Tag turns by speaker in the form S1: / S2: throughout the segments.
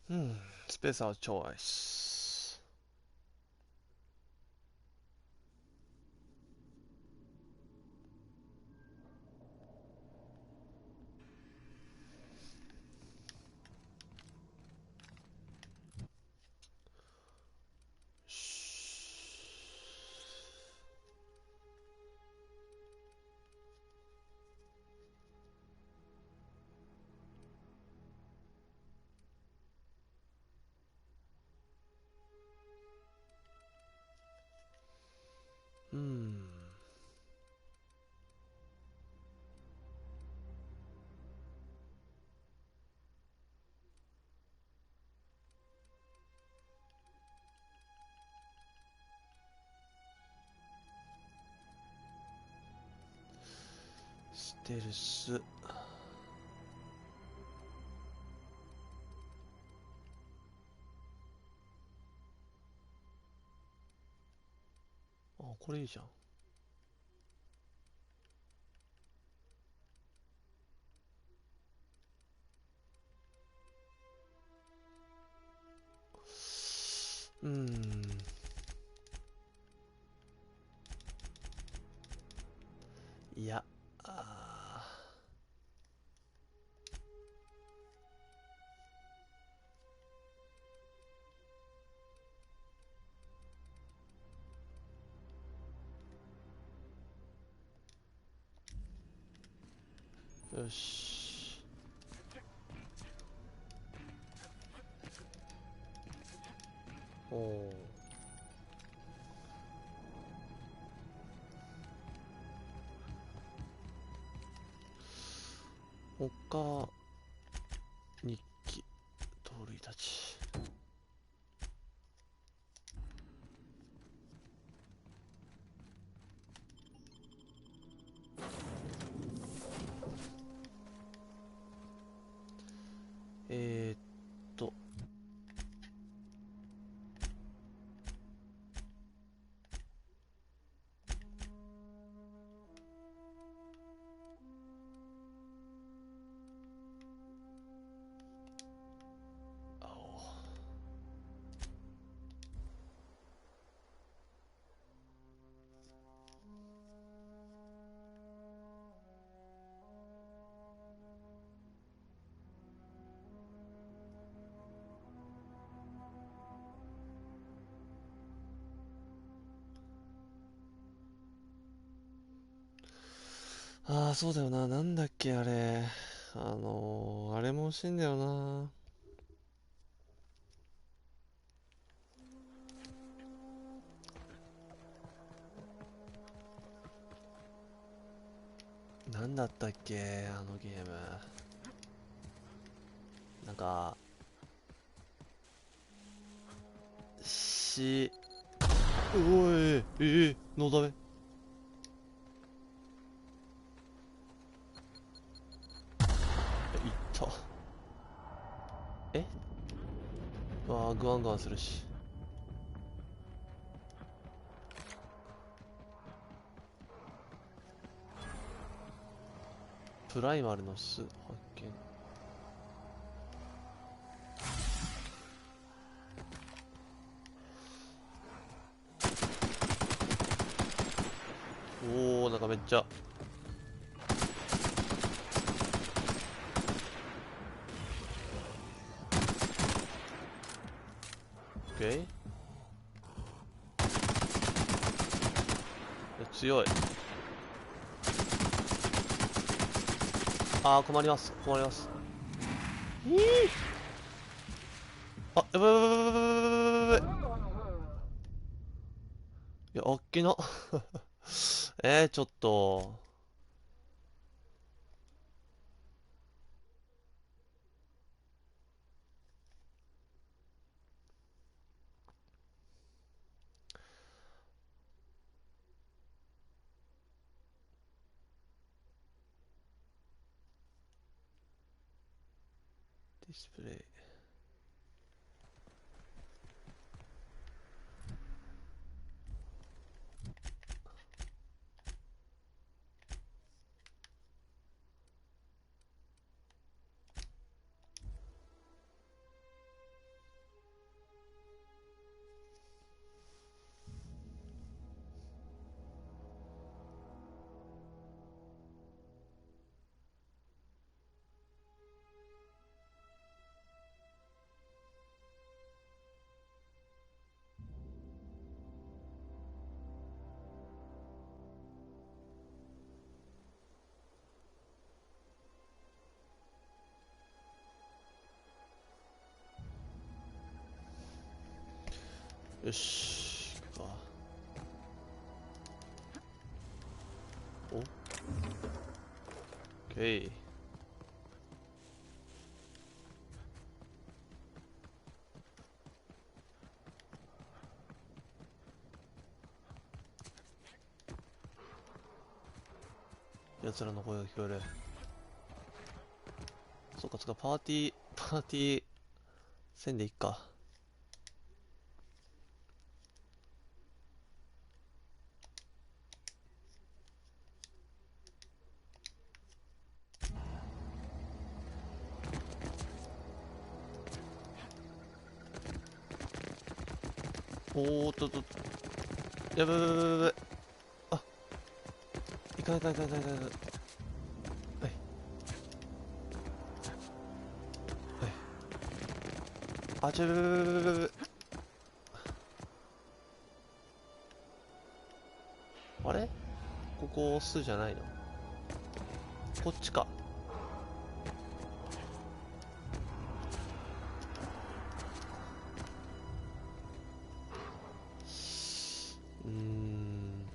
S1: スペースアウトチョイス。うん。ステルス。あ、これいいじゃん。うーん。いや、よし。おお。他、日記、盗塁たち。えーっと、青。ああ、そうだよな。なんだっけ、あれ。あれも欲しいんだよな。なんだったっけ、あのゲーム。なんか、し、おい、のだめ。いった。えわあ、グワングワンするし。プライマルの巣発見。おお、なんかめっちゃ。オッケー。強い。ああ、困ります。困ります。あ、やばいやばいやばいやばいやばいやばい。いや、あっきな。ちょっと。ディスプレイ。よしか。お、オッケー。奴らの声が聞こえる。そっかそっか、パーティーせんでいっか。おーっとっと、やばいやばいやばいやばい。あ、いかないいかないいかないいかないいかない。はいはい。あ、ちょ、やばいやばいやばいやばいやばい。あれ、ここ巣じゃないの？こっちか。うーん。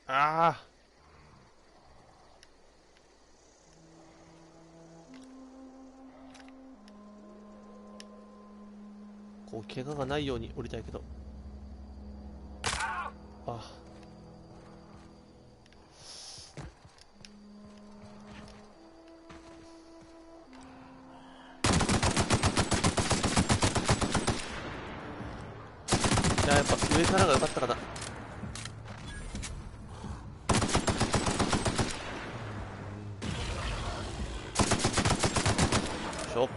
S1: ああ、こう怪我がないように降りたいけど。あ、いや、やっぱ上からが良かったかな。しょ。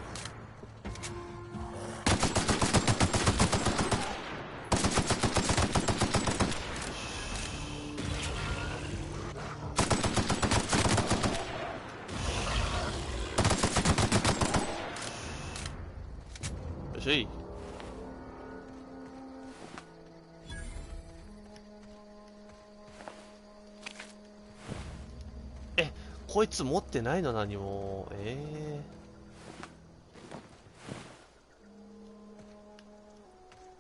S1: よしい。え、こいつ持ってないの？何も。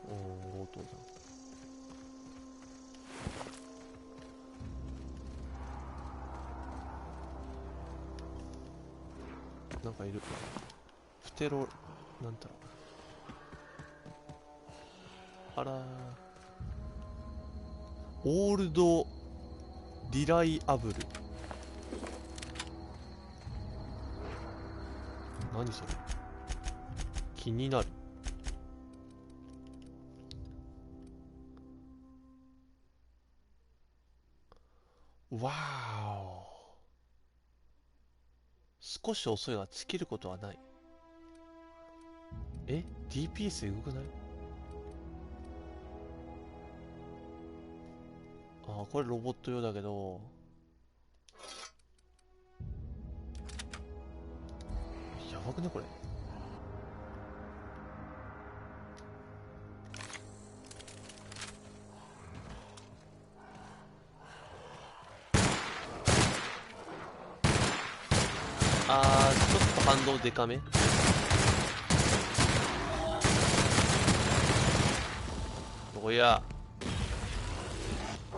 S1: 強盗だ。なんかいる。プテロ、なんだろう。あらー。オールドリライアブル。何それ、気になる。わーお。少し遅いが尽きることはない。え、 DPS エグくない？ああ、これロボット用だけど、やばくねこれ。あー、ちょっと反動デカめ。おや。おお。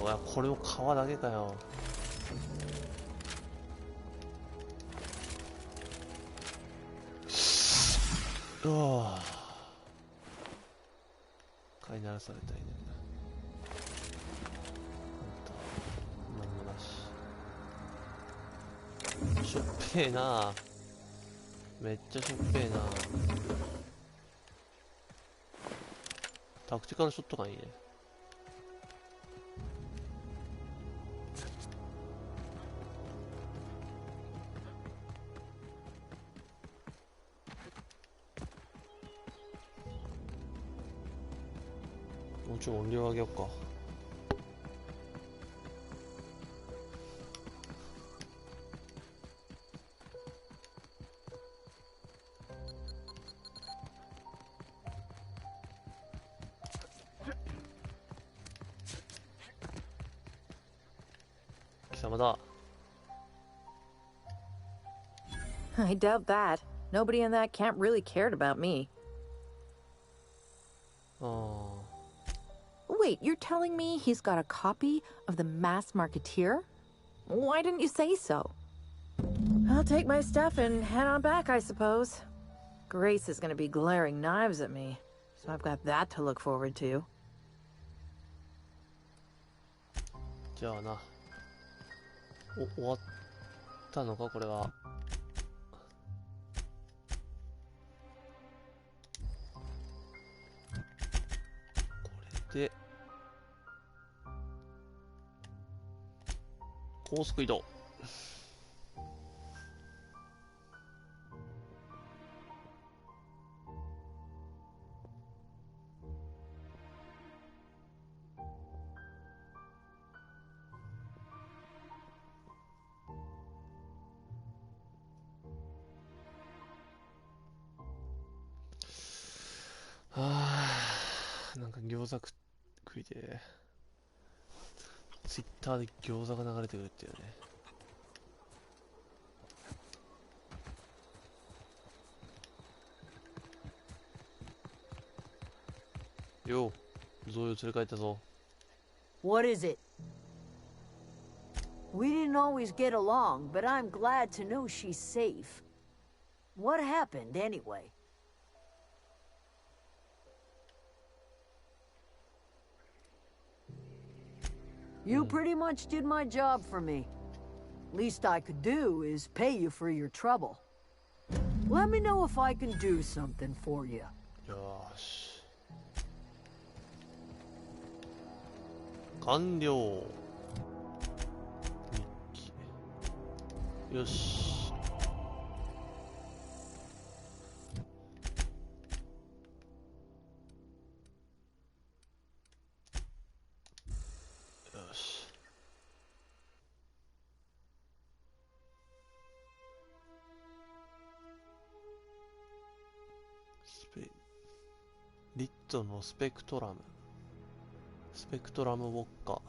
S1: おや、これも皮だけかよ。うわぁ、飼いならされたいね。なんもなし。しょっぺーな。めっちゃしょっぺーな。タクティカルショットガンいいね。もうちょい音量上げよっか。邪魔だ。
S2: I doubt that. Nobody in that camp really cared about me.
S1: ああ。
S2: Wait, you're telling me he's got a copy of the Mass Marketeer? Why didn't you say so? I'll take my stuff and head on back, I suppose. Grace is gonna be glaring knives at me, so I've got that to look forward to.
S1: じゃあな。終わったのかこれは。これで高速移動。なんか餃子食いて、ツイッターで餃子が流れてくるっていうね。よう、ゾウよ連れ帰ったぞ。
S3: What is it? We didn't always get along, but I'm glad to know she's safe. What happened anyway? You pretty much did my job for me. Least I could do is pay you for your trouble. Let me know if I can do something for you.
S1: よーし。完了。日記。よし。よし。リットのスペクトラムウォッカ。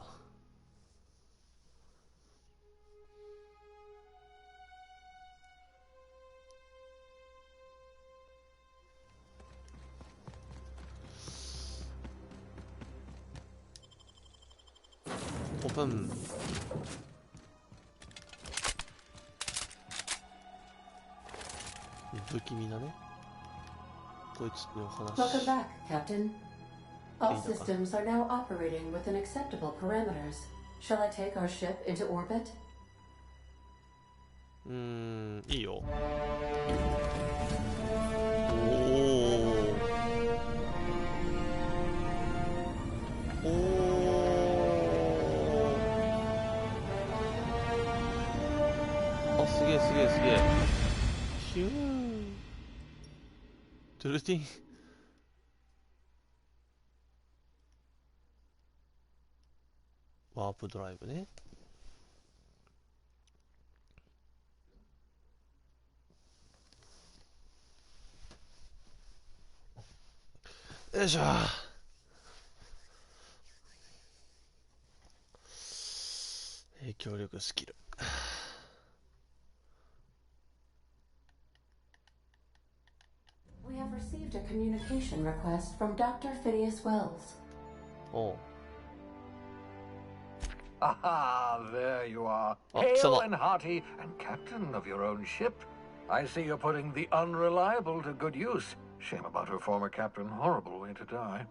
S1: オープン。不気味なね、こいつの話。
S4: Welcome back, Captain. All systems are now operating within acceptable parameters. Shall I take our ship into orbit?
S1: いいよ。おお。あ、すげえすげえすげえ。ヒュー。トゥルティン。ワープドライブね。よいしょ。影響力スキル。
S4: We have received a communication request from Dr. Phineas Wells.
S1: おう。
S5: Ah, there you are.
S1: Oh,
S5: Hale
S1: so-
S5: and hearty, and captain of your own ship. I see you're putting the unreliable to good use. Shame about her former captain. Horrible way to die.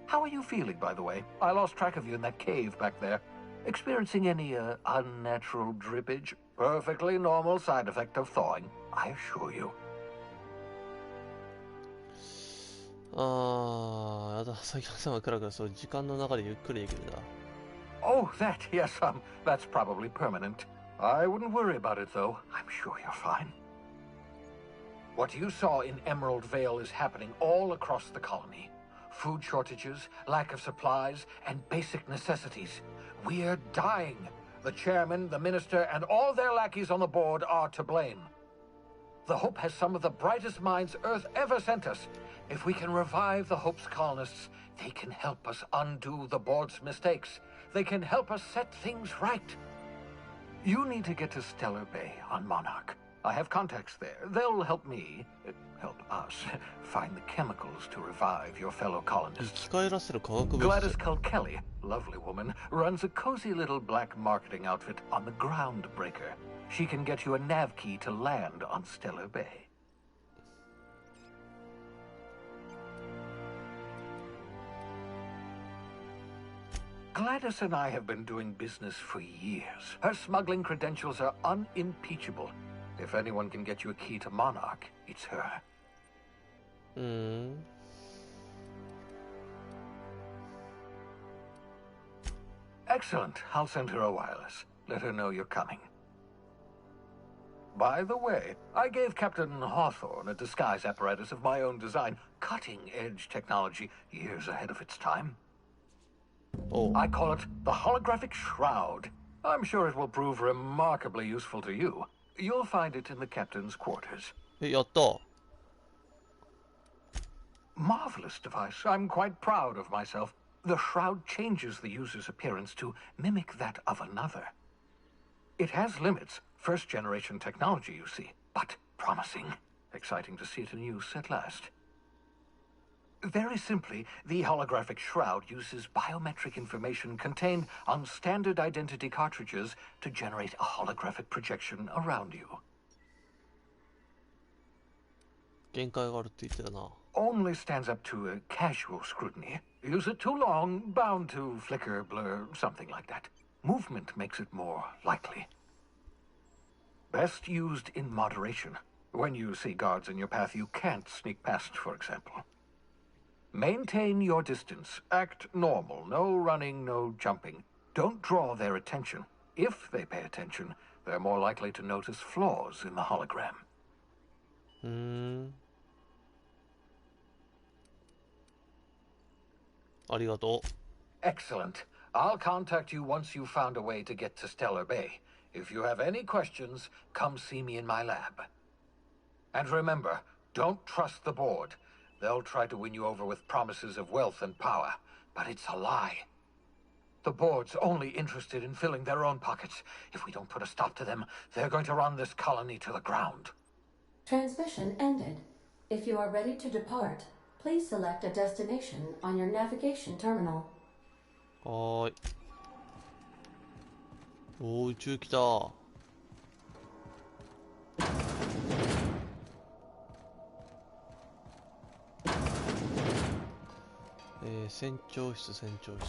S5: How are you feeling, by the way? I lost track of you in that cave back there. Experiencing any, unnatural drippage? Perfectly normal side effect of thawing, I assure you.
S1: あー、やだ、最近頭クラクラ、そう、時間の中でゆっくりできるな。
S5: Oh, that, yes, that's probably permanent. I wouldn't worry about it, though. I'm sure you're fine. What you saw in Emerald Vale is happening all across the colony. Food shortages, lack of supplies, and basic necessities. We're dying. The chairman, the minister, and all their lackeys on the board are to blame. The Hope has some of the brightest minds Earth ever sent us. If we can revive the Hope's colonists, they can help us undo the board's mistakes. They can help us set things right. You need to get to Stellar Bay on Monarch. I have contacts there. They'll help me, help us, find the chemicals to revive your fellow
S1: 生
S5: colonists.
S1: き返らせる化学物
S5: Gladys
S1: 質。
S5: Kelly, lovely woman, runs a cozy little black marketing outfit on the Groundbreaker. She can get you a nav key to land on Stellar Bay. Gladys and I have been doing business for years. Her smuggling credentials are unimpeachable. If anyone can get you a key to Monarch, it's her.
S1: うーん。
S5: Excellent. I'll send her a wireless. Let her know you're coming. By the way, I gave Captain Hawthorne a disguise apparatus of my own design. Cutting-edge technology, years ahead of its time.
S1: おう。
S5: I call it the holographic shroud. I'm sure it will prove remarkably useful to you. You'll find it in the captain's quarters.
S1: え、やった。
S5: Marvelous device. I'm quite proud of myself. The shroud changes the user's appearance to mimic that of another. It has limits. First-generation technology, you see, but promising. Exciting to see it in use at last. Very simply, the holographic shroud uses biometric information contained on standard identity cartridges to generate a holographic projection around you.
S1: 限界があるって言ってたな。
S5: Only stands up to a casual scrutiny. Use it too long, bound to flicker, blur, something like that. Movement makes it more likely. Best used in moderation. When you see guards in your path you can't sneak past, for example. Maintain your distance. Act normal. No running, no jumping. Don't draw their attention. If they pay attention, they're more likely to notice flaws in the hologram.
S1: うーん。ありがとう。
S5: Excellent. I'll contact you once you've found a way to get to Stellar Bay. If you have any questions, come see me in my lab. And remember, don't trust the board. They'll try to win you over with promises of wealth and power, but it's a lie. The board's only interested in filling their own pockets. If we don't put a stop to them, they're going to run this colony to the ground.
S4: Transmission ended. If you are ready to depart, please select a destination on your navigation terminal.
S1: はーい。おー、宇宙来た。船長室、船長室。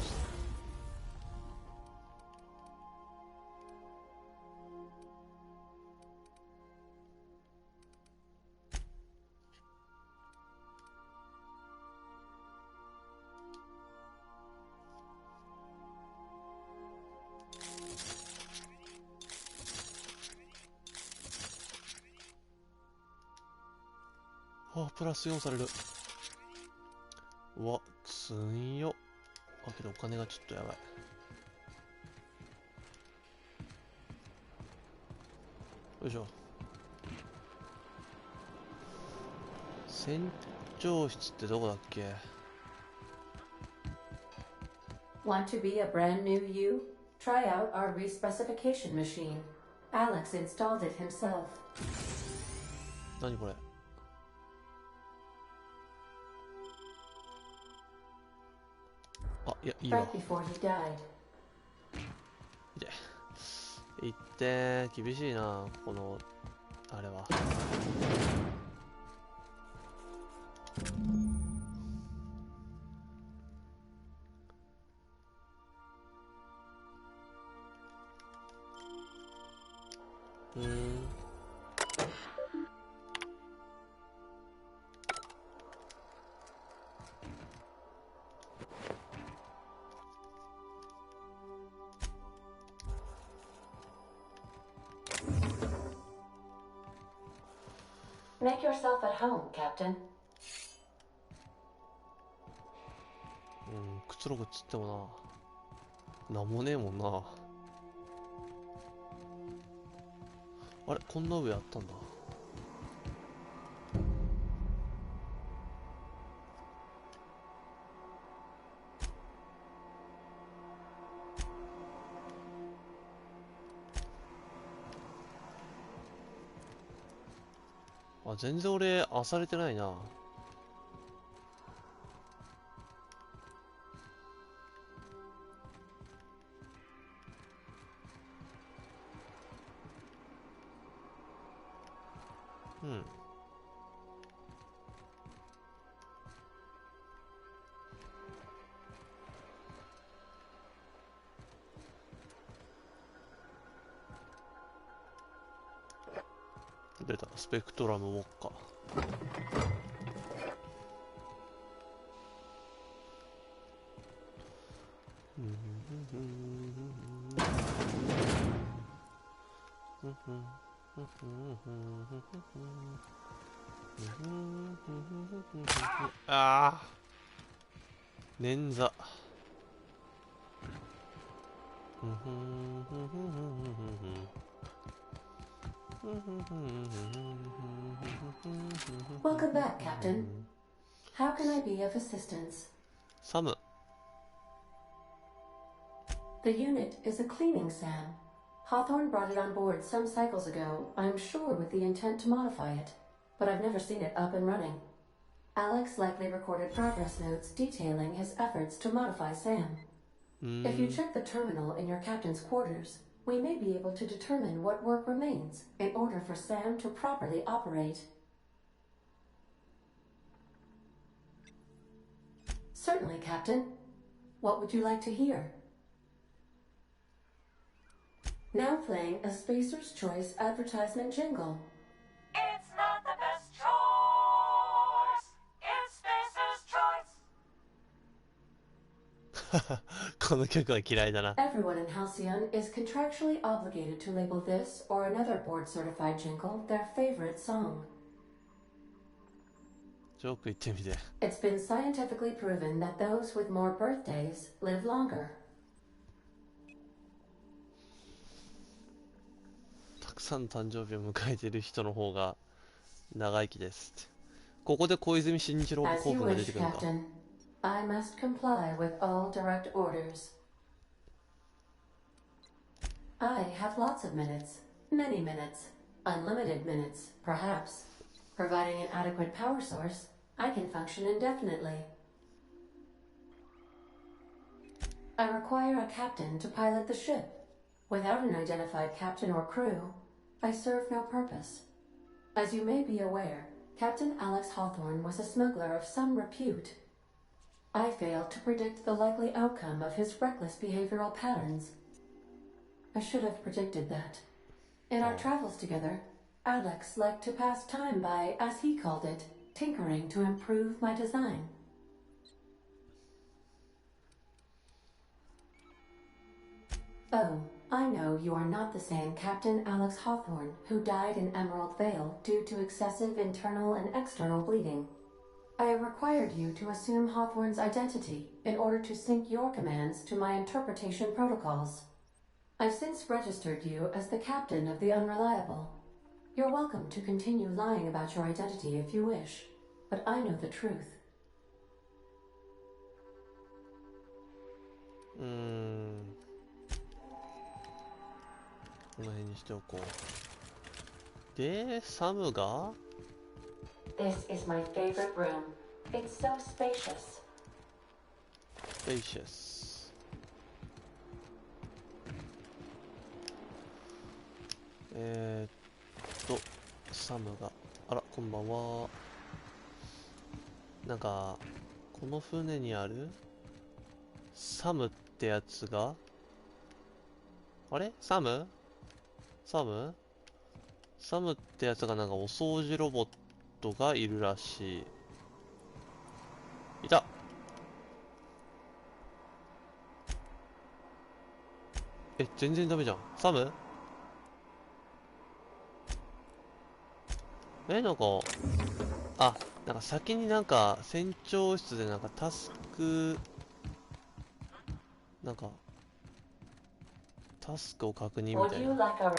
S1: あ、プラス4される。うわ、つんよ。あ、けどお金がちょっとやばい。よいしょ。船長室ってどこだっけ？
S4: Want to be a brand new you? Try out our respecification machine. Alex installed it himself.
S1: 何これ？あ、いや、いいわ。
S4: Right before he died.
S1: いって厳しいな、このあれは。
S4: Make yourself at home, Captain.
S1: くつろぐっつってもな、なんもねえもんな。あれ、こんな上あったんだ。あ、全然俺、漁れてないな。うん。出た、スペクトラムウォッカ。ああ、捻挫。
S4: Welcome back, Captain. How can I be of assistance?
S1: サム。
S4: The unit is a cleaning SAM. Hawthorne brought it on board some cycles ago, I'm sure with the intent to modify it, but I've never seen it up and running. Alex likely recorded progress notes detailing his efforts to modify SAM. If you check the terminal in your captain's quarters, we may be able to determine what work remains in order for SAM to properly operate. Certainly, Captain. What would you like to hear? Now playing a Spacer's Choice advertisement jingle.
S6: It's not the best choice. It's Spacer's choice.
S1: この曲は嫌いだな。
S4: Everyone in Halcyon is contractually obligated to label this or another board-certified jingle their favorite song.
S1: ジョーク言ってみて。
S4: It's been scientifically proven that those with more birthdays live longer.
S1: たくさんの誕生日を迎えている人の方が長生きですって。ここで小泉進次郎
S4: As
S1: 候
S4: you
S1: 補が出
S4: wish,
S1: てくるのか。
S4: Captain. I must comply with all direct orders. I have lots of minutes. Many minutes. Unlimited minutes, perhaps. Providing an adequate power source, I can function indefinitely. I require a captain to pilot the ship. Without an identified captain or crew, I serve no purpose. As you may be aware, Captain Alex Hawthorne was a smuggler of some repute. I failed to predict the likely outcome of his reckless behavioral patterns. I should have predicted that. In our travels together, Alex liked to pass time by, as he called it, tinkering to improve my design. Oh, I know you are not the same Captain Alex Hawthorne who died in Emerald Vale due to excessive internal and external bleeding. I required you to assume Hawthorne's identity in order to sync your commands to my interpretation protocols. I've since registered you as the captain of the Unreliable. You're welcome to continue lying about your identity if you wish, but I know the truth.
S1: この辺にしておこう。で、サムが
S4: This is my favorite room. It's so spacious.
S1: spacious。サムが、あら、こんばんは。なんか、この船にあるサムってやつが、あれサムサムサムってやつがなんかお掃除ロボットがいるらしい。いた。え、全然ダメじゃん。サムなんか、あ、なんか先になんか船長室でなんかタスク、なんか、タスクを確認み
S4: Would
S1: たい
S4: you
S1: な。
S4: like a...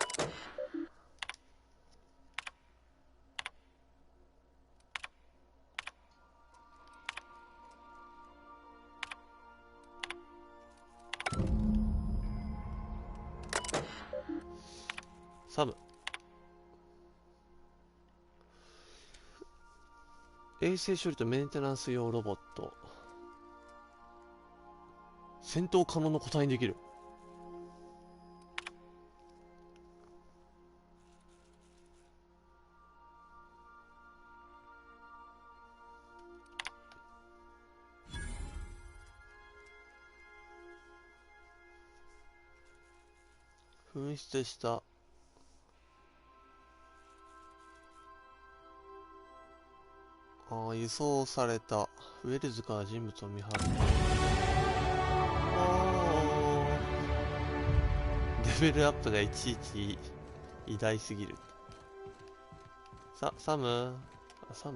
S1: サム。衛星処理とメンテナンス用ロボット。戦闘可能の個体にできる。紛失した輸送されたウェルズから人物を見張る。レベルアップがいちいち偉大すぎる。サム蘇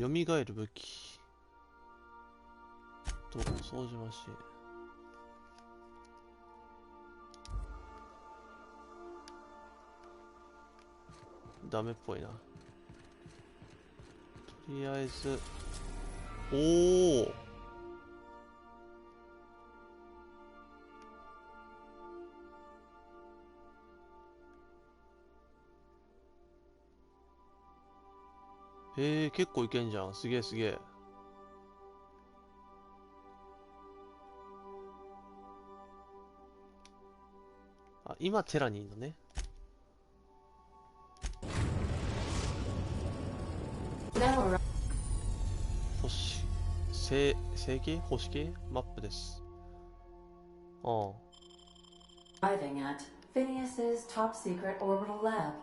S1: る武器と掃除マシン。ダメっぽいな。とりあえずおお、結構いけんじゃん。すげえすげえ。あ、今テラにいるのね。星系星系マップです。
S4: Arriving at Phineas's top secret orbital lab.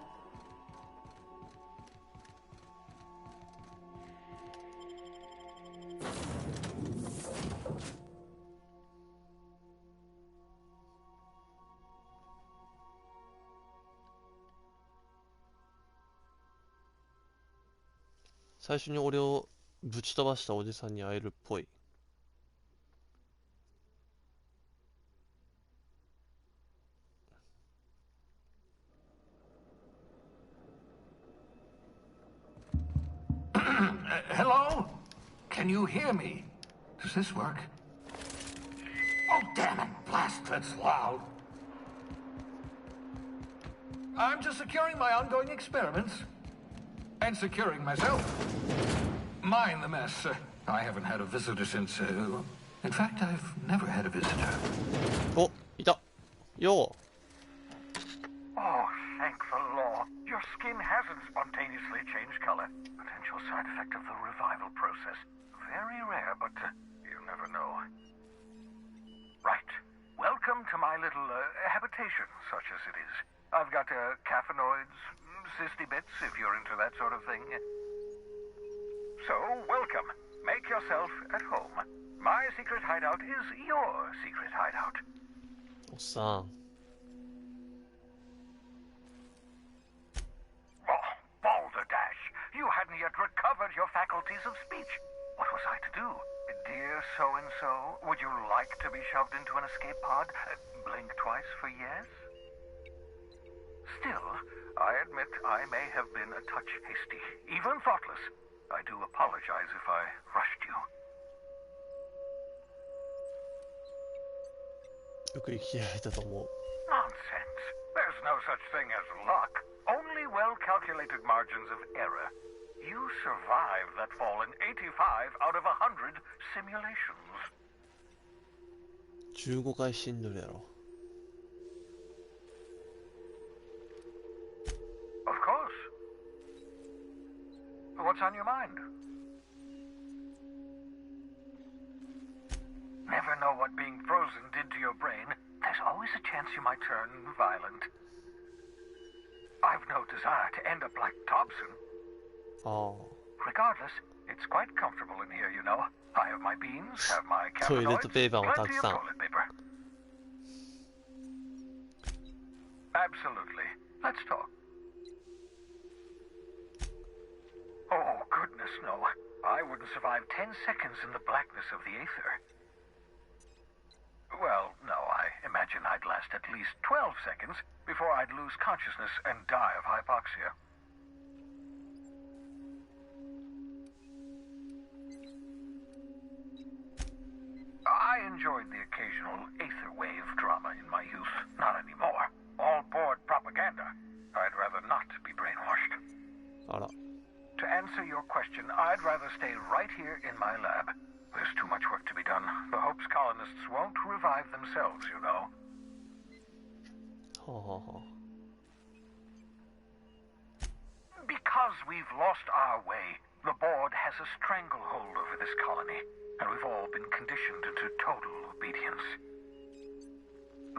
S1: 最初に俺をぶち飛ばしたおじさんに会えるっぽい。
S5: Hello? Can you hear me? Does this work? Oh, damn it! Blast, that's loud. I'm just securing my ongoing experiments. And securing myself. Mind the mess. I haven't had a visitor since, in fact, I've never had a visitor.
S1: お、いた。よう。
S7: Oh, thank the law. Your skin hasn't spontaneously changed color. Potential side effect of the revival process. Very rare, but you never know. Right. Welcome to my little habitation, such as it is. I've got caffeinoids, cysty bits, if you're into that sort of thing. So, welcome. Make yourself at home. My secret hideout is your secret hideout.
S1: おっさん。
S7: Oh, balderdash. You hadn't yet recovered your faculties of speech. What was I to do? Dear so-and-so, would you like to be shoved into an escape pod? Blink twice for yes? Still, I admit I may have been a touch hasty, even thoughtless. I do apologize if I rushed you.
S1: よく生きられたと思う。
S7: Nonsense. There's no such thing as luck. Only well-calculated margins of error. You survived that fall in 85 out of 100 simulations.
S1: 15回死んどるやろ。
S7: Of course. What's on your mind? Never know what being frozen did to your brain. There's always a chance you might turn violent. I've no desire to end up like Thompson.
S1: ああ。
S7: Regardless, it's quite comfortable in here, you know. I have my beans, have my
S1: Toilet
S7: caffeinoids,
S1: paperもたく
S7: plenty of
S1: さん。
S7: toilet paper. Absolutely. Let's talk. Oh, goodness, no. I wouldn't survive 10 seconds in the blackness of the aether. Well, no, I imagine I'd last at least 12 seconds before I'd lose consciousness and die of hypoxia. I enjoyed the occasional aether wave drama in my youth. Not anymore. All board propaganda. rather stay right here in my lab. There's too much work to be done. The Hope's colonists won't revive themselves, you know.
S1: はあはあはあ。
S7: Because we've lost our way, the board has a stranglehold over this colony, and we've all been conditioned into total obedience.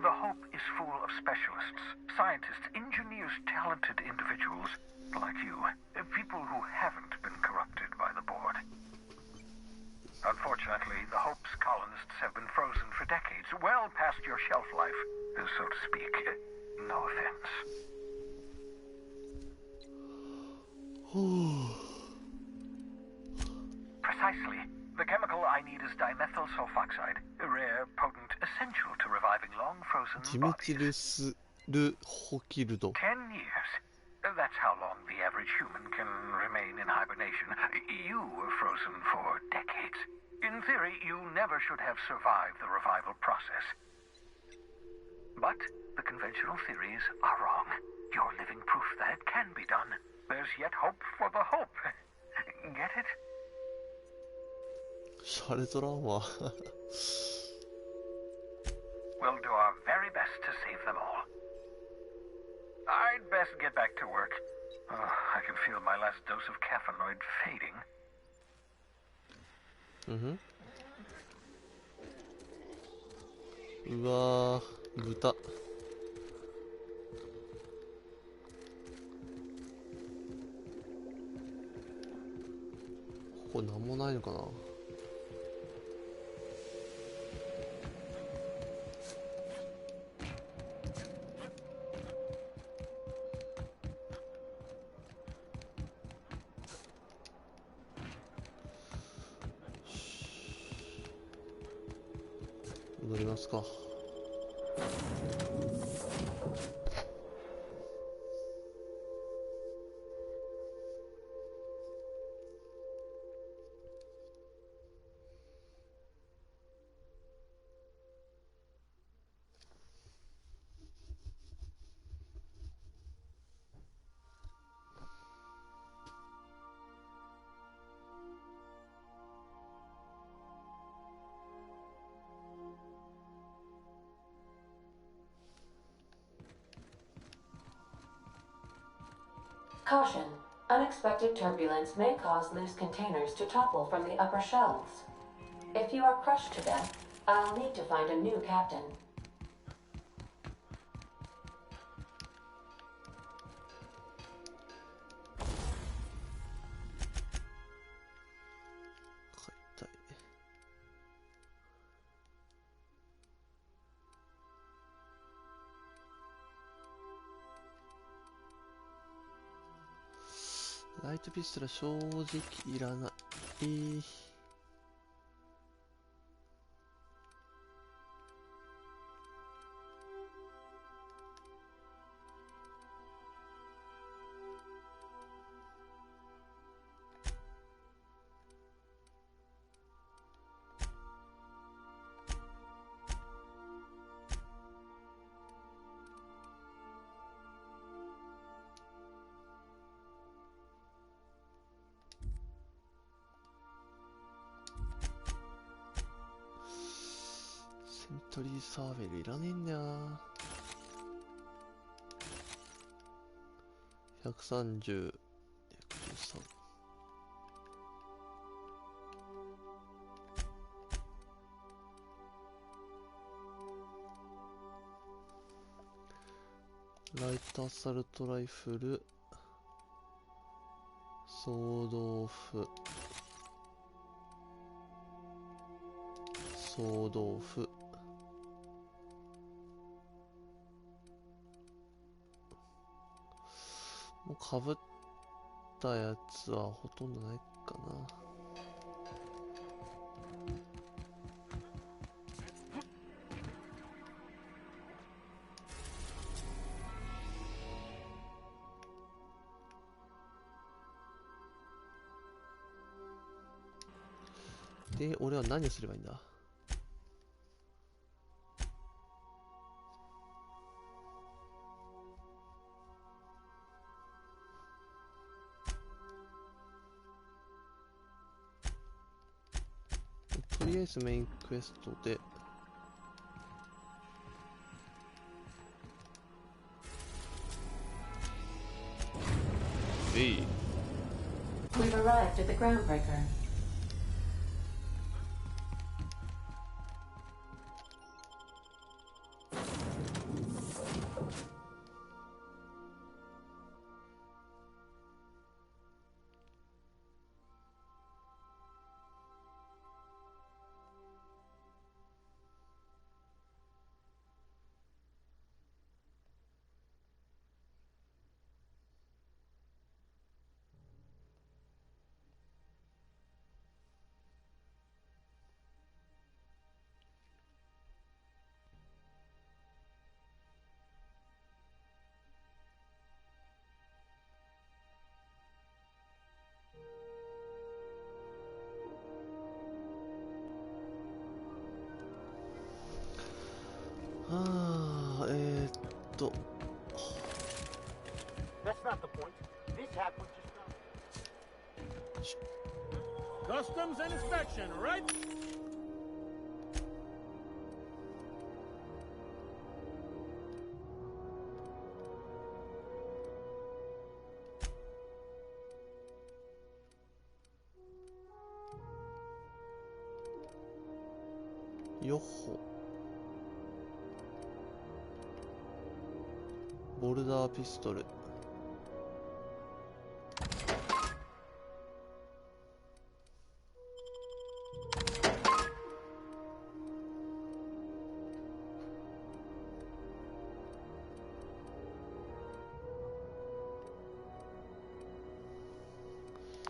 S7: The Hope is full of specialists, scientists, engineers, talented individuals like you, people who haven't been corrupted by the board. Unfortunately, the Hope's colonists have been frozen for decades, well past your shelf life, so to speak. No offense. Precisely. The chemical I need is dimethyl sulfoxide, rare, potent, essential to reviving long-frozen
S1: ジメチ
S7: bodies.
S1: ルスルホキルド。
S7: 10 years. That's how long the average human can remain in hibernation. You were frozen for decades. In theory, you never should have survived the revival process. But the conventional theories are wrong. You're living proof that it can be done. There's yet hope for the Hope. Get it?
S1: シャレとらんわ。
S7: We'll do our very best to save them all. I'd best get back to work. I can feel my last dose of caffeinoid fading.
S1: うんふん。うわー、豚。ここなんもないのかな。戻りますか。
S4: Caution. Unexpected turbulence may cause loose containers to topple from the upper shelves. If you are crushed to death, I'll need to find a new captain.
S1: 解体。ライトピストルは正直いらない。セントリーサーベルいらねえんだよな。130、113。ライトアサルトライフル、ソードオフ、ソードオフ。もうかぶったやつはほとんどないかな。で、俺は何をすればいいんだ？とりあえずメインクエストで
S4: We've arrived at the groundbreaker.
S1: と
S8: That's not the point. This hat was just customs and inspection, right?
S1: よっほ。ボルダーピストル。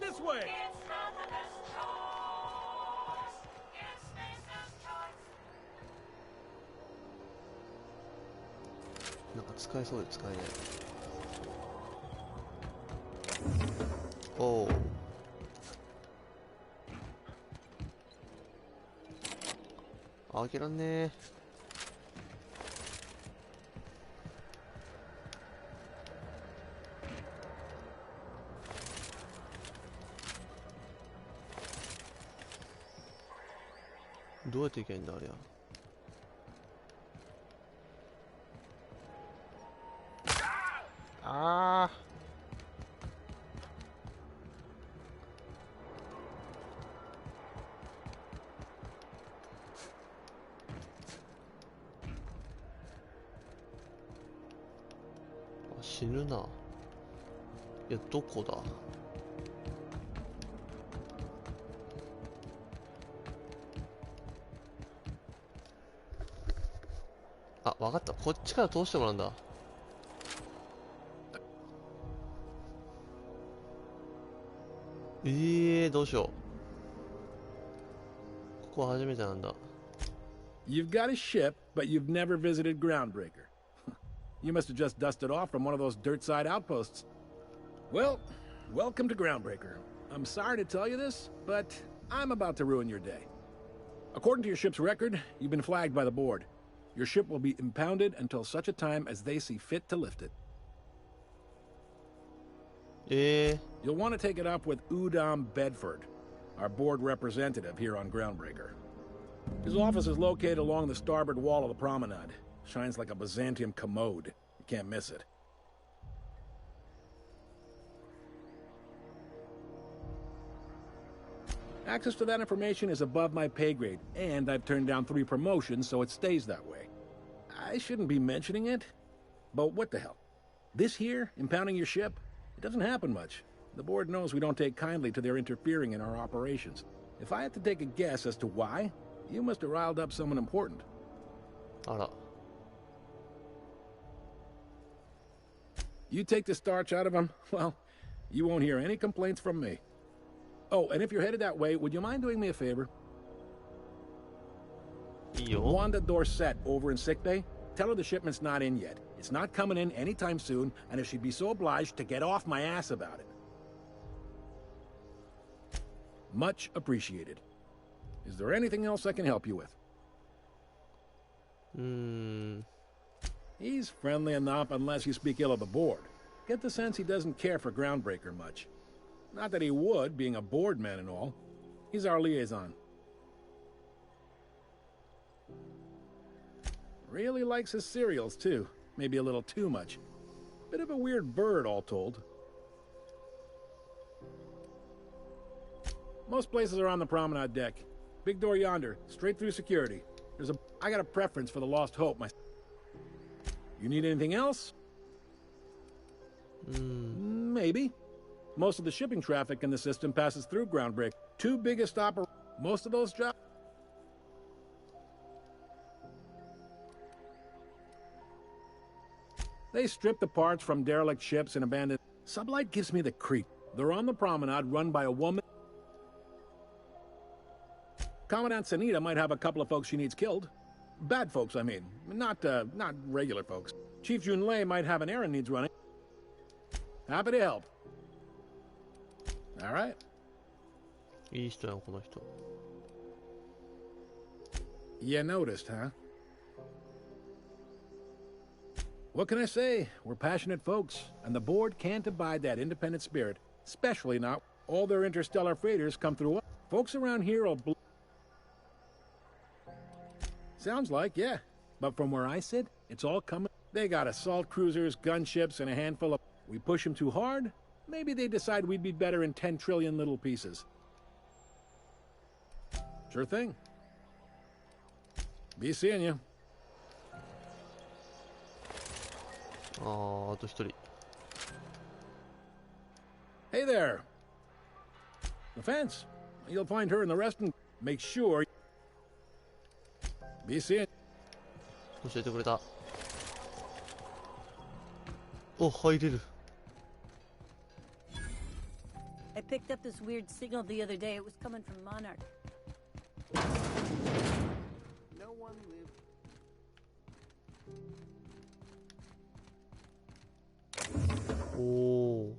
S8: This way.
S6: It's not the best choice. It's Mace's choice.
S1: なんか使えそうで使えない。おお。開けらんねえ。どうやっていけばいいんだあれや。ああ。死ぬな。いや、どこだ。あ、わかった。こっちから通してもらうんだ。どうしよう。ここは初めてなんだ。
S8: You've got a ship, but you've never visited Groundbreaker. You must have just dusted off from one of those dirt-side outposts. Well, welcome to Groundbreaker. I'm sorry to tell you this, but I'm about to ruin your day. According to your ship's record, you've been flagged by the board. Your ship will be impounded until such a time as they see fit to lift it. You'll want to take it up with Udom Bedford, our board representative here on Groundbreaker. His office is located along the starboard wall of the promenade. Shines like a Byzantium commode. You can't miss it. Access to that information is above my pay grade, and I've turned down 3 promotions, so it stays that way. I shouldn't be mentioning it, but what the hell? This here, impounding your ship, it doesn't happen much. The board knows we don't take kindly to their interfering in our operations. If I had to take a guess as to why, you must have riled up someone important.
S1: あら。
S8: You take the starch out of them, well, you won't hear any complaints from me. Oh, and if you're headed that way, would you mind doing me a favor?
S1: いいよ。
S8: Wanda Dorset over in sickbay, tell her the shipment's not in yet. It's not coming in anytime soon, and if she'd be so obliged to get off my ass about it. Much appreciated. Is there anything else I can help you with? He's friendly enough unless you speak ill of the board. Get the sense he doesn't care for Groundbreaker much. Not that he would, being a board man and all. He's our liaison. Really likes his cereals, too. Maybe a little too much. Bit of a weird bird, all told. Most places are on the promenade deck. Big door yonder, straight through security. I got a preference for the Lost Hope, You need anything else? Maybe. Most of the shipping traffic in the system passes through Groundbreaker. Two biggest most of those jobs. They strip the parts from derelict ships and abandoned. Sublight gives me the creep. They're on the promenade run by a woman. Commandant Sanita might have a couple of folks she needs killed. Bad folks, I mean. Not regular folks. Chief Junlei might have an errand needs running. Happy to help. All right.
S1: いい人やん、この人。
S8: You noticed, huh? What can I say? We're passionate folks, and the board can't abide that independent spirit, especially not all their interstellar freighters come through. Folks around here will Sounds like, yeah. But from where I sit, it's all coming. They got assault cruisers, gunships, and a handful of... We push them too hard? Maybe they decide we'd be better in 10 trillion little pieces. Sure thing. Be seeing you.
S1: あと一人。
S8: Hey there. The fence. You'll find her in the rest and make sure. Be seeing.
S1: 教えてくれた。お、入れる。
S9: I picked up this weird signal the other day. It was coming from Monarch.
S10: No one lived.
S1: おお。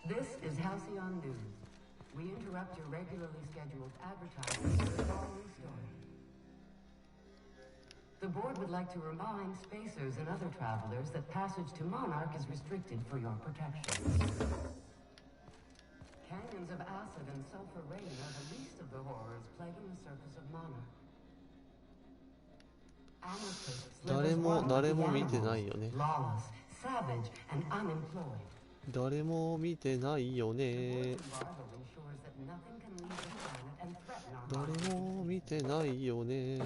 S11: This is Halcyon News. We interrupt your regularly scheduled advertising for the following story. The board would like to remind spacers and other travelers that passage to Monarch is restricted for your protection. Canyons of acid and sulfur rain are the least of the horrors plaguing the surface of Monarch.
S1: 誰も見てないよね。
S11: Lawless, savage, and unemployed.
S1: 誰も見てないよね。 誰も見てないよね。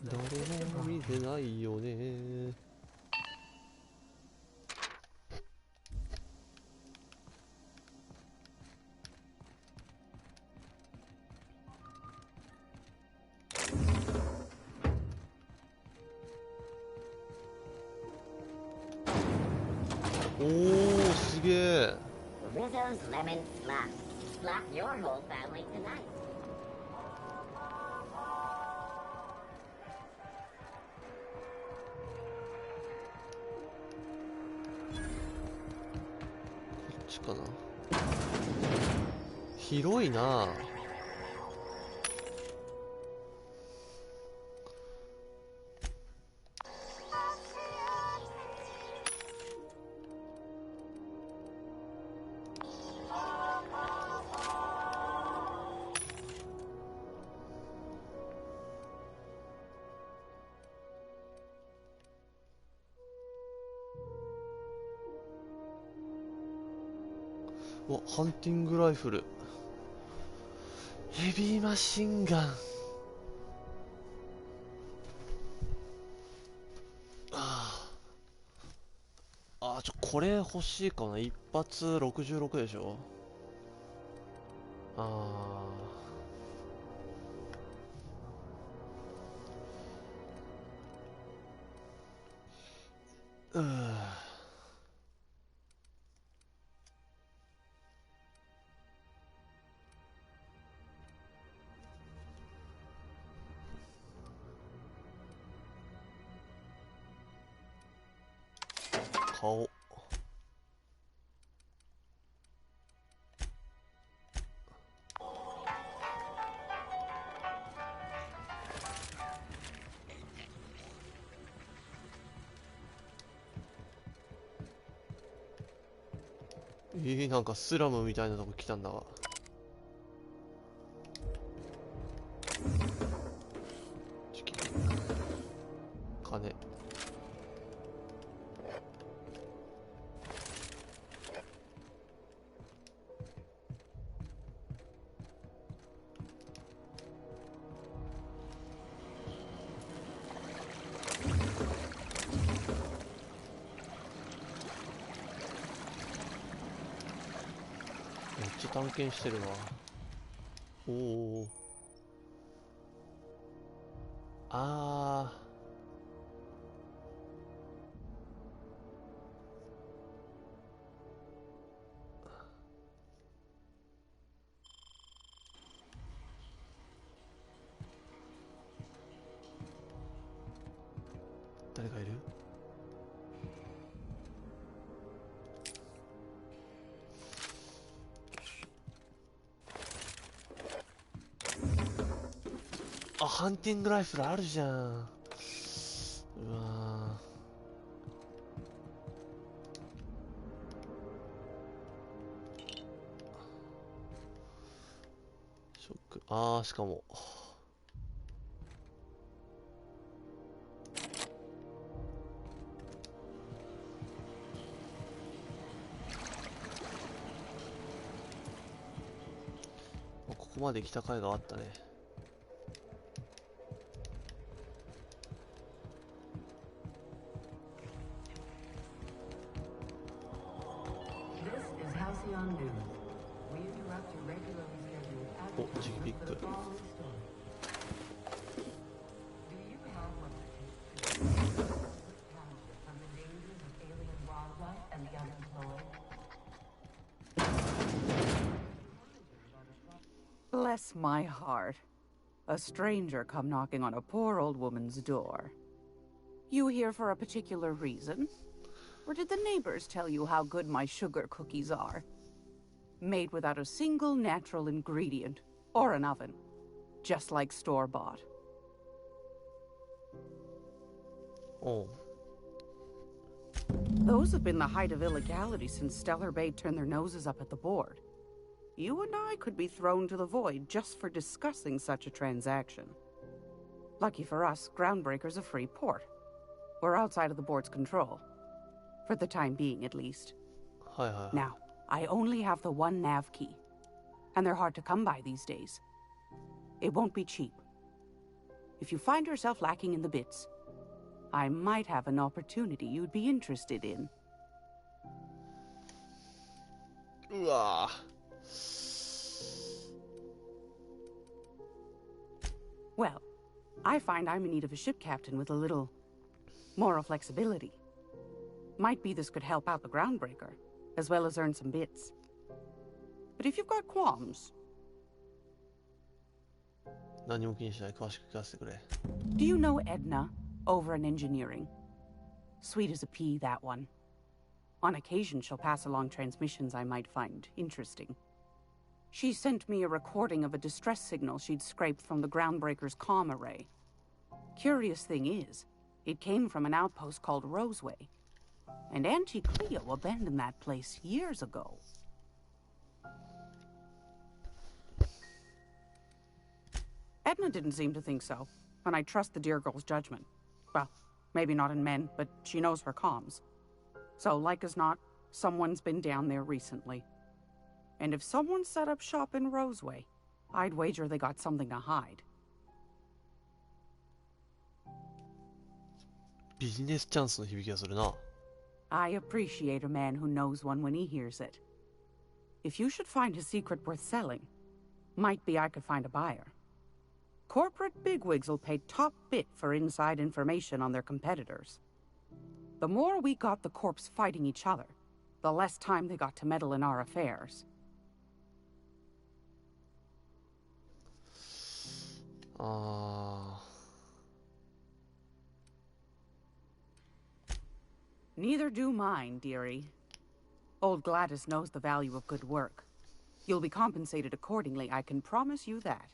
S1: 誰も見てないよね。 おー、すげえ。
S12: Rizzo's lemon slap. Slap your whole family tonight. こっちかな。広いな。お、ハンティングライフル。ヘビーマシンガン。これ欲しいかな。一発66でしょ。顔。
S1: なんかスラムみたいなとこ来たんだが。金。めっちゃ探検してるな。おお。あー。誰かいる？あ、ハンティングライフルあるじゃん。うわー、ショック。あー、しかもここまで来た甲斐があったね。お、ジギピック。
S13: Bless my heart. A stranger come knocking on a poor old woman's door. You here for a particular reason? Or did the neighbors tell you how good my sugar cookies are? Made without a single natural ingredient, or an oven. Just like store-bought.
S1: Oh.
S13: Those have been the height of illegality since Stellar Bay turned their noses up at the board. You and I could be thrown to the void just for discussing such a transaction. Lucky for us, Groundbreaker's a free port. We're outside of the board's control. For the time being, at least. Now, I only have the one nav key. And they're hard to come by these days. It won't be cheap. If you find yourself lacking in the bits, I might have an opportunity you'd be interested in. Well, I find I'm in need of a ship captain with a little moral flexibility. Might be this could help out the Groundbreaker, as well as earn some bits. But if you've got qualms...
S1: Do
S13: you know Edna, over in engineering? Sweet as a pea, that one. On occasion, she'll pass along transmissions I might find interesting. She sent me a recording of a distress signal she'd scraped from the Groundbreaker's comm array. Curious thing is, it came from an outpost called Roseway. And Auntie Cleo abandoned that place years ago. Edna didn't seem to think so, and I trust the dear girl's judgment. Well, maybe not in men, but she knows her comms. So, like as not, someone's been down there recently. And if someone set up shop in Roseway, I'd wager they got something to hide.
S1: Business chance の響きがするな。
S13: I appreciate a man who knows one when he hears it. If you should find a secret worth selling, might be I could find a buyer. Corporate bigwigs will pay top bit for inside information on their competitors. The more we got the corps fighting each other, the less time they got to meddle in our affairs. Neither do mine, dearie. Old Gladys knows the value of good work. You'll be compensated accordingly, I can promise you that.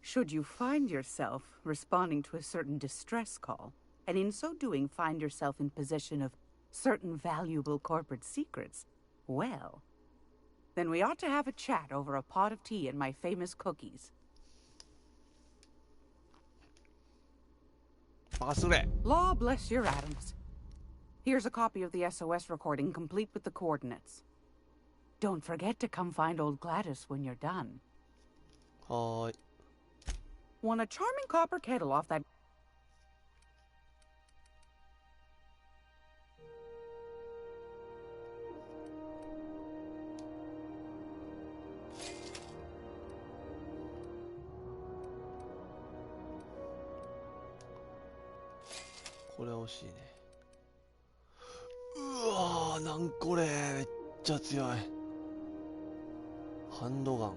S13: Should you find yourself responding to a certain distress call, and in so doing find yourself in possession of certain valuable corporate secrets, Well, then we ought to have a chat over a pot of tea and my famous cookies.
S1: 任せれ。
S13: Law bless your atoms. Here's a copy of the SOS recording, complete with the coordinates. Don't forget to come find old Gladys when you're done.
S1: はーい。
S13: Want a charming copper kettle off that...
S1: これ欲しいね。うわー、なんこれ、めっちゃ強い。ハンドガン。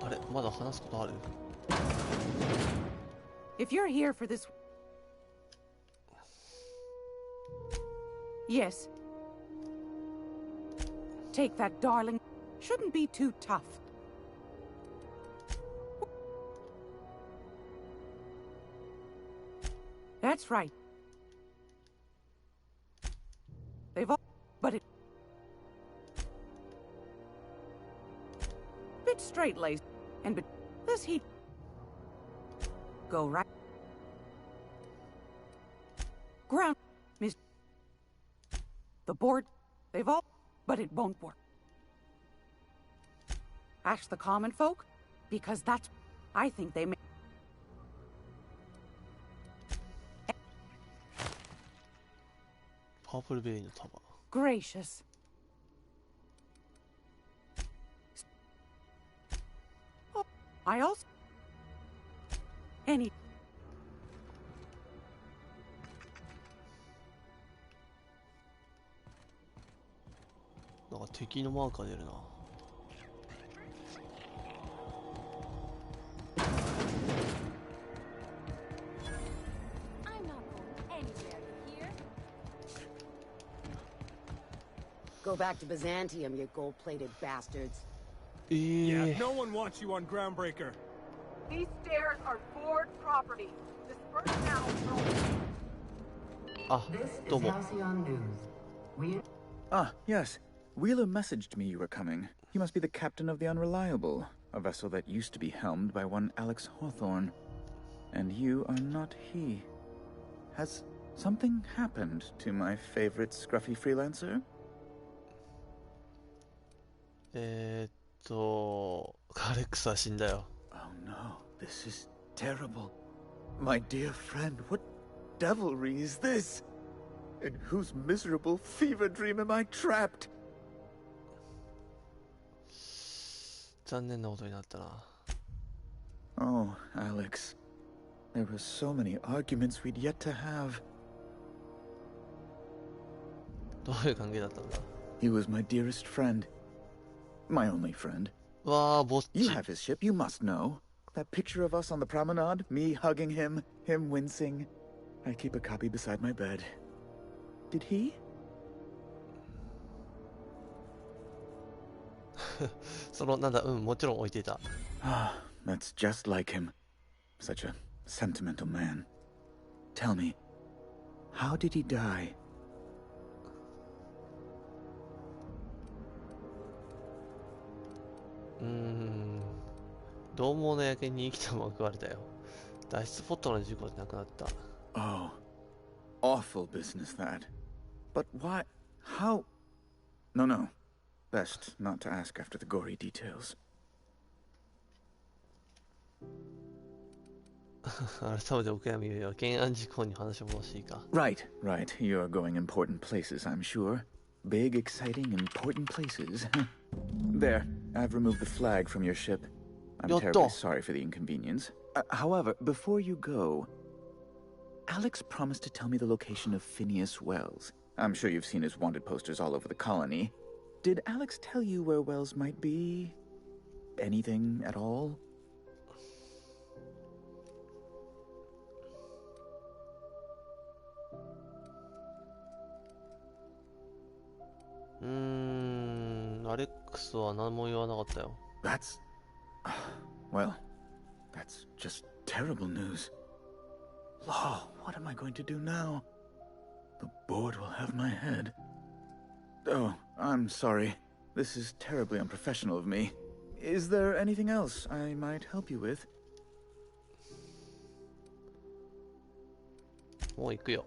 S1: あれ、まだ話すことある？
S13: If you're here for this... Yes. Take that, darling. Shouldn't be too tough. That's right. They've all... But it... Bit straight-laced. And but... This heat... Go right... Ground... Miss... The board... They've all... But it won't work. Ask the common folk? Because that's... I think they may...
S1: Purple Berry の束。
S13: Gracious. Oh, I also... Any...
S1: なんか敵のマーカー出るな。
S14: Go back to Byzantium, you gold-plated bastards.
S15: Yeah, no one wants you on Groundbreaker.
S16: These stairs are Ford property. Disperse now.
S11: This is Halcyon News.
S17: Ah, yes. Wheeler messaged me you were coming. He must be the captain of the Unreliable, a vessel that used to be helmed by one Alex Hawthorne. And you are not he. Has something happened to my favorite scruffy freelancer?
S1: カレクサー死んだよ。
S17: Oh no, this is terrible. My dear friend, what devilry is this? In whose miserable fever dream am I trapped?
S1: 残念なことになったな。
S17: Oh, Alex. There were so many arguments we'd yet to have.
S1: どういう関係だったんだ？
S17: He was my dearest friend. My only friend.
S1: わあ、ぼっち。
S17: You have his ship, you must know. That picture of us on the promenade, me hugging him, him wincing. I keep a copy beside my bed. Did he?
S1: その、なんだ、もちろん置いていた。
S17: Ah, that's just like him. Such a sentimental man. Tell me, how did he die?
S1: 獰猛なやけに生きたまま食われたよ。脱出ポットの事故で亡くなった。
S17: Oh, awful business that. But why? How? No, no. Best not to ask after the gory details.
S1: 改めてお悔やみは懸案事項に話を戻していいか。
S17: Right, right. You're going important places, I'm sure. Big, exciting, important places. There, I've removed the flag from your ship. I'm terribly sorry for the inconvenience. However, before you go, Alex promised to tell me the location of Phineas Wells. I'm sure you've seen his wanted posters all over the colony. Did Alex tell you where Wells might be? Anything at all?
S1: アレックスは何も言わなかったよ。
S17: That's... well, that's just terrible news. Law, what am I going to do now? The board will have my head. Oh, I'm sorry. This is terribly unprofessional of me. Is there anything else I might help you with?
S1: もう行くよ。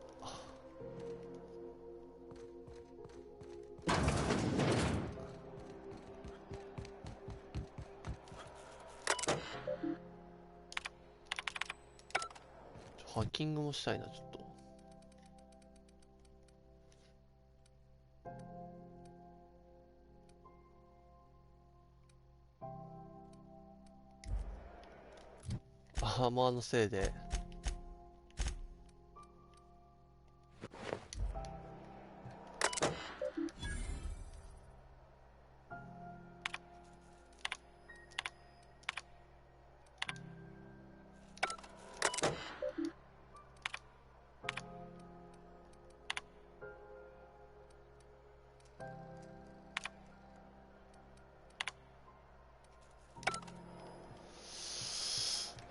S1: ハッキングもしたいな、ちょっと。アーマーのせいで。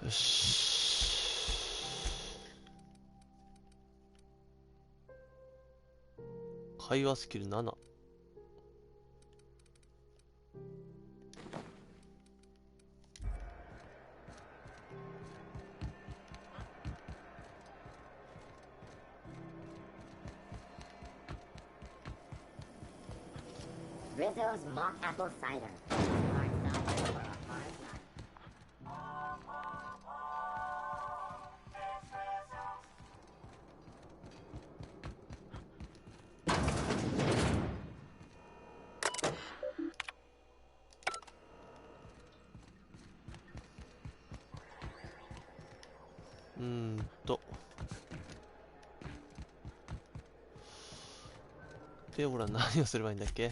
S1: よし。会話スキル7。
S18: Rizzo's mock apple cider.
S1: で、俺は何をすればいいんだっけ？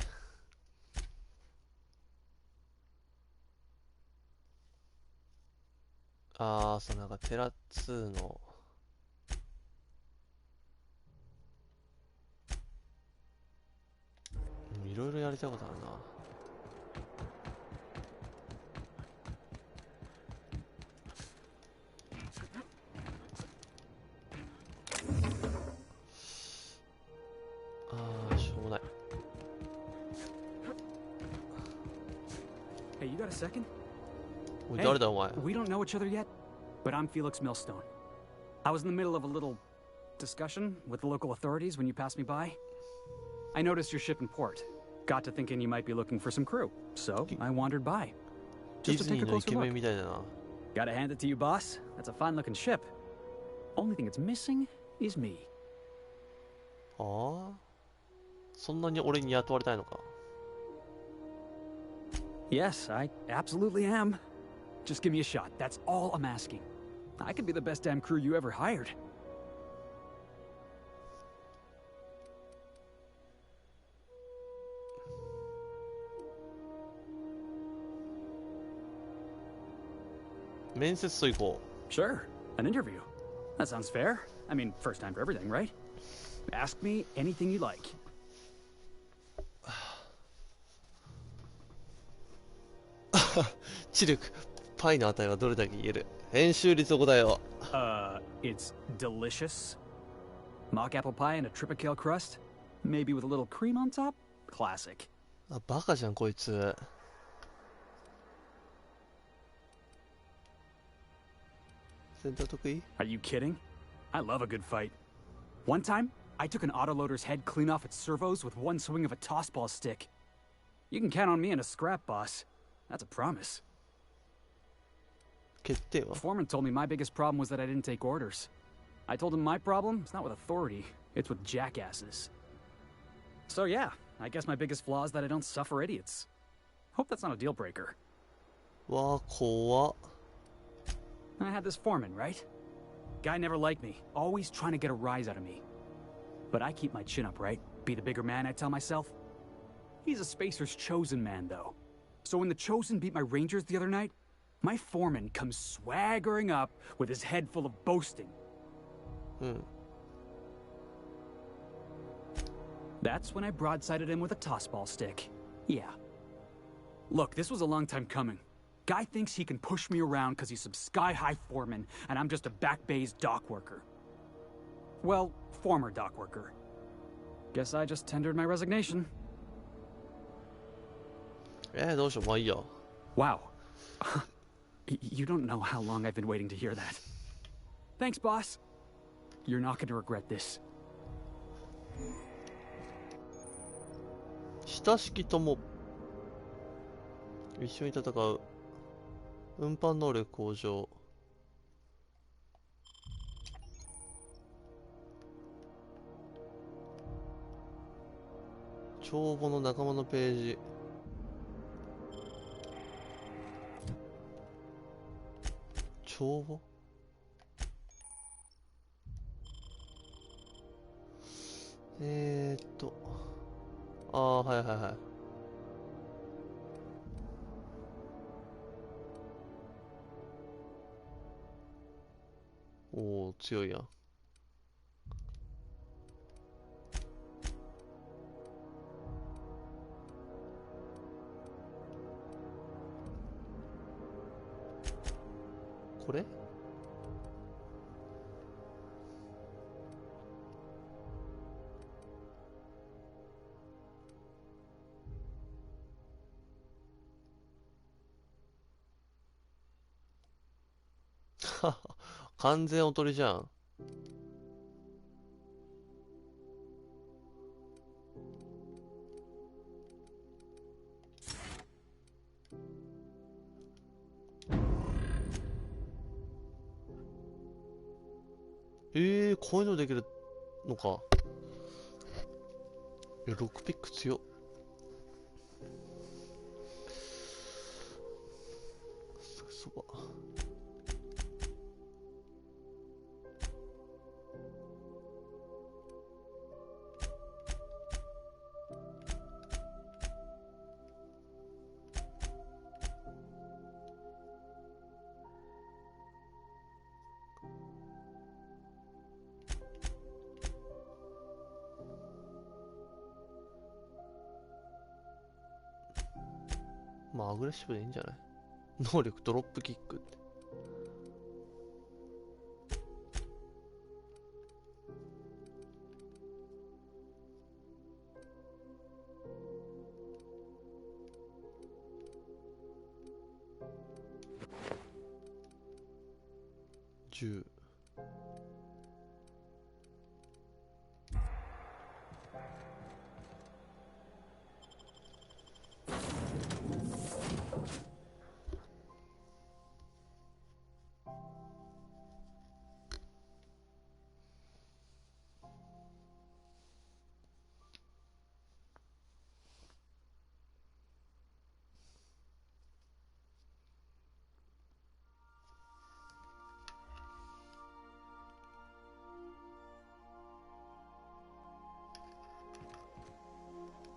S1: ああ、そう、なんかテラ2のいろいろやりたいことあるな。
S19: Hey, you got a second?
S1: Hey,
S19: we don't know each other yet, but I'm Felix Millstone. I was in the middle of a little discussion with the local authorities when you passed me by. I noticed your ship in port. Got to thinking you might be looking for some crew, so I wandered by. Just to take a closer look. Gotta hand it to you, boss. That's a fine-looking ship. Only thing it's missing is me.
S1: ああ、そんなに俺に雇われたいのか。
S19: Yes, I absolutely am. Just give me a shot. That's all I'm asking. I could be the best damn crew you ever hired. Sure, an interview. That sounds fair. I mean, first time for everything, right? Ask me anything you like.
S1: 知力、パイの値はどれだけ言える？編集率どこだよ。
S19: It's delicious. Mock apple pie and a tripicale crust, maybe with a little cream on top. Classic.
S1: あ、バカじゃんこいつ。戦闘得意？
S19: Are you kidding? I love a good fight. One time, I took an autoloader's head clean off its servos with one swing of a tossball stick. You can count on me in a scrap, boss. That's a promise. Foreman told me my biggest problem was that I didn't take orders. I told him my problem is not with authority, it's with jackasses. So yeah, I guess my biggest flaw is that I don't suffer idiots. Hope that's not a deal breaker.
S1: わあ、怖っ。
S19: I had this foreman, right? Guy never liked me, always trying to get a rise out of me. But I keep my chin up, right? Be the bigger man, I tell myself. He's a Spacer's chosen man, though. So when the Chosen beat my Rangers the other night, my foreman comes swaggering up with his head full of boasting. That's when I broadsided him with a tossball stick. Yeah, Look, this was a long time coming. Guy thinks he can push me around because he's some sky-high foreman, and I'm just a back bay's dock worker. Well, former dock worker. Guess I just tendered my resignation.
S1: どうしよう、まあいいや。
S19: Wow. You don't know how long I've been waiting to hear that. Thanks, boss. You're not going to regret this.
S1: 親しき友。一緒に戦う。運搬能力向上。帳簿の仲間のページ。帳簿？ああ、はいはいはい。おお、強いやん。これ？完全おとりじゃん。こういうのできるのか。いや、ロックピック強っ。そば。まあアグレッシブでいいんじゃない？能力ドロップキックって。10。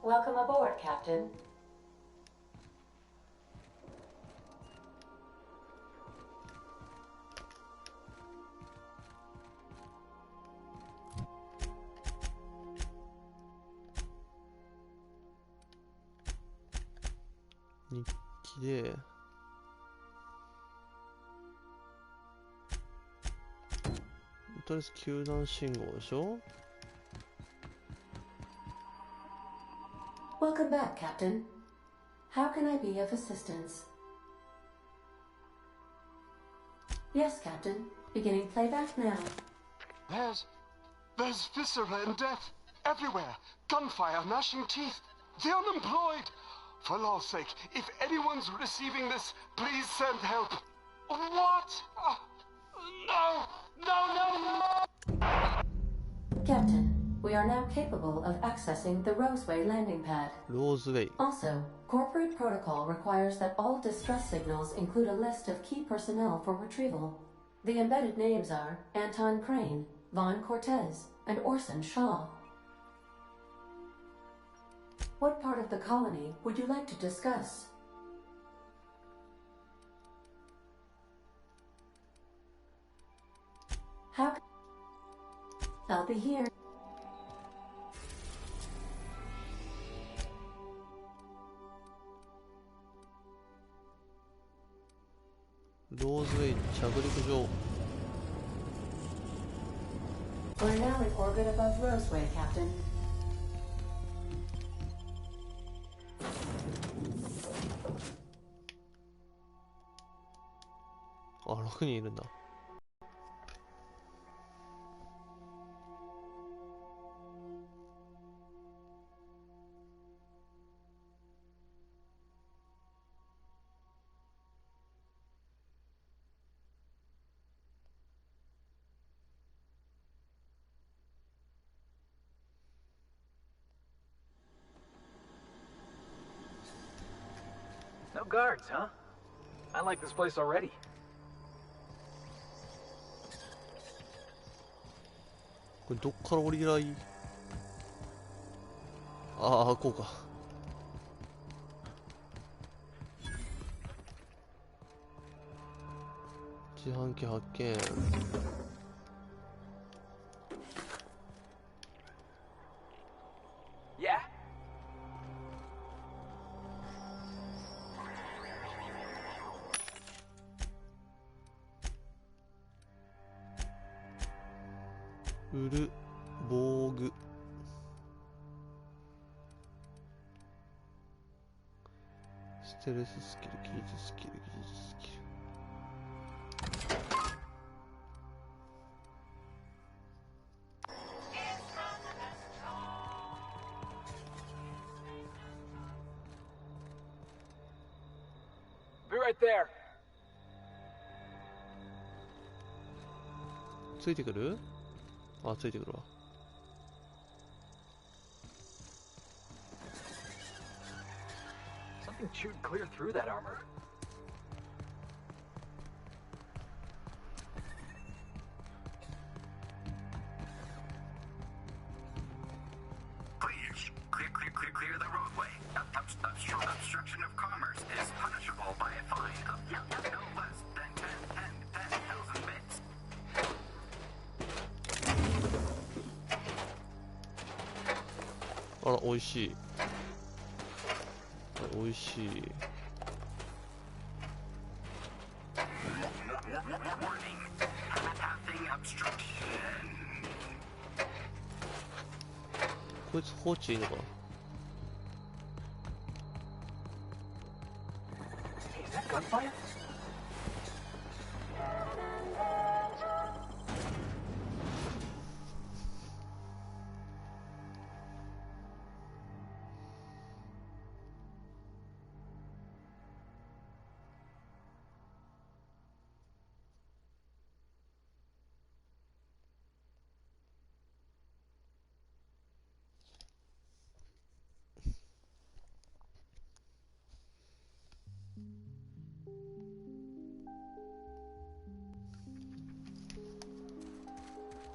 S4: Welcome aboard, Captain.
S1: 日記でとりあえず球団信号でしょ。
S4: Welcome back, Captain. How can I be of assistance? Yes, Captain. Beginning playback now.
S20: There's viscera and death everywhere. Gunfire, gnashing teeth. The unemployed. For law's sake, if anyone's receiving this, please send help. What? No!
S4: Captain, we are now capable of accessing the Roseway landing pad.
S1: Roseway.
S4: Also, corporate protocol requires that all distress signals include a list of key personnel for retrieval. The embedded names are Anton Crane, Vaughn Cortez, and Orson Shaw. What part of the colony would you like to discuss? I'll be here.
S1: ローズウェイ着陸場。
S4: We're now in orbit above Roseway, Captain.
S1: あ、6人いるんだ。
S21: No guards, huh? I like this place already.
S1: これどっから降りりゃいい？ああ、こうか。自販機発見。
S21: Yeah.
S1: 売る防具。ステルススキル、技術スキル、技術スキル。
S21: Be right there.
S1: ついてくる？あ、ついてくるわ。
S21: Something chewed clear through that armor.
S22: Please, clear the roadway. Obstruction of commerce is punishable by a fine of no less than 10,000 bits.
S1: あら、美味しい。美味しい。こいつ放置いいのか？
S21: Is that gunfire?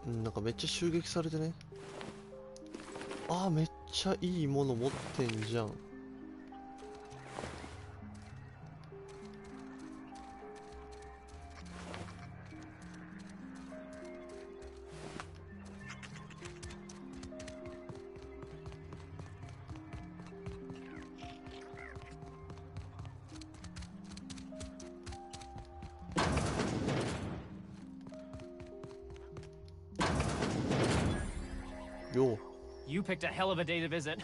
S1: なんかめっちゃ襲撃されてね。ああ、めっちゃいいもの持ってんじゃん。Yo.
S23: You picked a hell of a day to visit.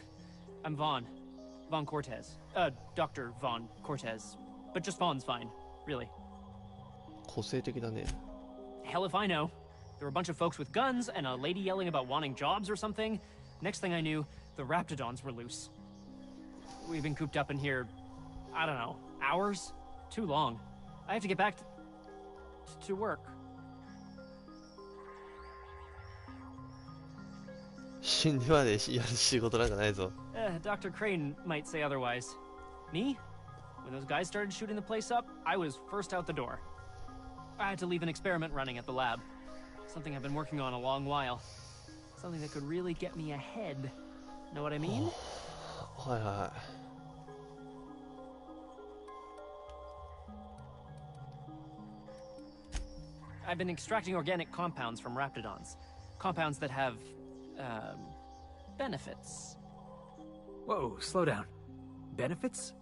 S23: I'm Vaughn Cortez. Dr. Vaughn Cortez. But just Vaughn's fine, really.
S1: 個性的だね。
S23: Hell if I know. There were a bunch of folks with guns and a lady yelling about wanting jobs or something. Next thing I knew, the Raptidons were loose. We've been cooped up in here, I don't know, hours? Too long. I have to get back to work.
S1: 死んでまでやる仕事なんかないぞ。
S23: Dr. Crane might say otherwise. Me? When those guys started shooting the place up, I was first out the door. I had to leave an experiment running at the lab. Something I've been working on a long while. Something that could really get me ahead. Know what I mean?
S1: はいはい。
S23: I've been extracting organic compounds from Raptidons. Compounds that have, benefits.
S19: Whoa, slow down. Benefits?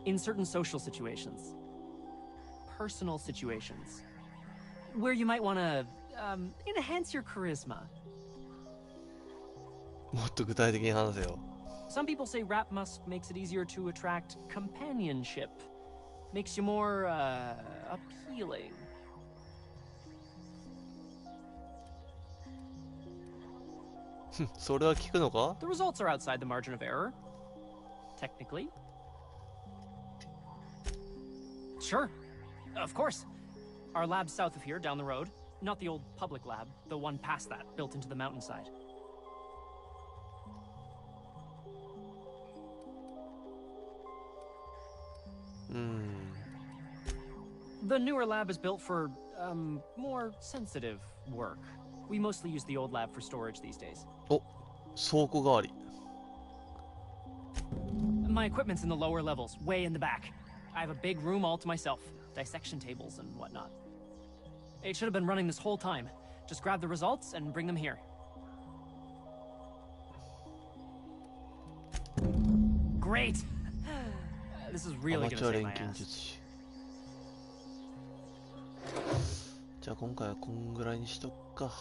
S23: In certain social situations. personal situations where you might want to enhance your charisma.
S1: もっと具体的に話せよ。
S23: Some people say rap musk makes it easier to attract companionship, makes you more appealing.
S1: それは聞くのか?
S23: The results are outside the margin of error, technically. Sure, of course. Our lab's south of here, down the road. Not the old public lab, the one past that, built into the mountainside. The newer lab is built for, more sensitive work. We mostly use the old lab for storage these days.
S1: お、倉庫代わり。
S23: My equipment's in the lower levels, way in the back. I have a big room all to myself, dissection tables and whatnot. It should have been running this whole time. Just grab the results and bring them here. Great! This is really gonna save my ass.
S1: じゃあ今回はこんぐらいにしとくか。